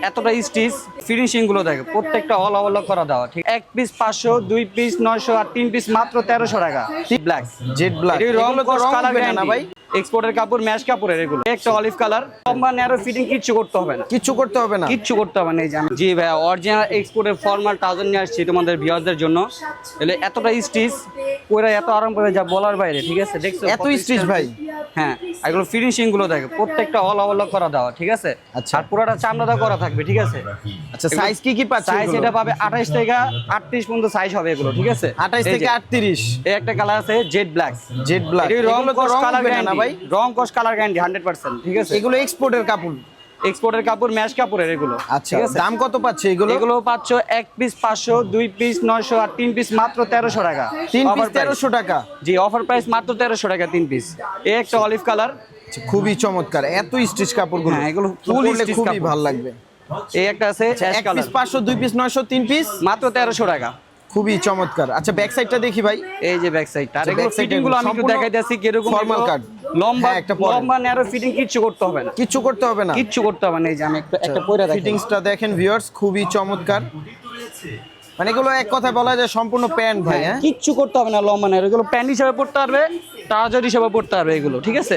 এতটা stitch finishing গুলো দেখে প্রত্যেকটা অল ওভার করা দেওয়া ঠিক এক পিস 500 দুই পিস 900 আর তিন পিস মাত্র 1300 টাকা ব্ল্যাক জেড ব্ল্যাক রং কস কালার না ভাই এক্সপোর্টের কাপড় ম্যাচ কাপড়ের এগুলো একটা অলিভ কালার লম্বা ন্যারো ফিটিং কিচ্ছু করতে হবে না কিচ্ছু করতে হবে না কিচ্ছু করতে হবে না এই যে জি ভাইয়া অরিজিনাল এক্সপোর্টের ফর্মাল টাউজার নিয়ে আসছি তোমাদের ভিউয়ারদের জন্য এলে এতটা স্টিচ পুরো এত আরাম করে যা বলার বাইরে ঠিক আছে দেখছো এত স্টিচ ভাই হ্যাঁ এগুলো ফিনিশিং গুলো দেখো প্রত্যেকটা অল ওভার করা দেওয়া ঠিক আছে আচ্ছা। আর পুরোটা চামড়া করা থাকবে ঠিক আছে আচ্ছা সাইজ কি পাচ্ছে সাইজ এটা পাবে 28 থেকে 38 পর্যন্ত সাইজ হবে এগুলো ঠিক আছে 28 থেকে 38 এই একটা কালার আছে জেড ব্ল্যাক জেড ব্ল্যাক এই রং কস কালার না ভাই রং কস কালার গ্যারান্টি 100% ঠিক আছে এগুলো এক্সপোর্টের কাপড় এক্সপোর্টের কাপড় ম্যাচ কাপড়ের এগুলো আচ্ছা দাম কত পাচ্ছে এগুলো এগুলো পাচ্ছ এক পিস 500 দুই পিস 900 আর তিন পিস মাত্র 1300 টাকা তিন পিস 1300 টাকা জি অফার প্রাইস মাত্র 1300 টাকা তিন পিস এই একটা অলিভ কালার খুবই চমৎকার এত স্টিচ কাপড়গুলো হ্যাঁ এগুলো ফুল স্টিচ খুবই কাপড় ভালো লাগবে এই একটা আছে অ্যাশ এক কালার পিস 500 দুই পিস 900 তিন পিস মাত্র 1300 টাকা খুবই চমৎকার আচ্ছা ব্যাক সাইডটা দেখি ভাই এই যে ব্যাক সাইডটা আর আচ্ছা, এগুলো back side ফিটিং গুলো আমি একটু সম্পূর্ণ দেখাই দিচ্ছি কিরকম formal cut। লম্বা হ্যাঁ, একটা পরেন। লম্বা ন্যারো ফিটিং কিচ্ছু করতে হবে না কিচ্ছু করতে হবে না কিচ্ছু করতে হবে না এই যে আমি একটা পয়রা দেখাই ফিটিংসটা দেখেন ভিউয়ার্স খুবই চমৎকার মানে এগুলো এক কথায় বলা যায় সম্পূর্ণ প্যান্ট ভাই হ্যাঁ কিচ্ছু করতে হবে না লম্বা ন্যারো এগুলো প্যান্ট হিসেবে পড়তে পারবে ট্রাউজার হিসেবে পড়তে পারবে এগুলো ঠিক আছে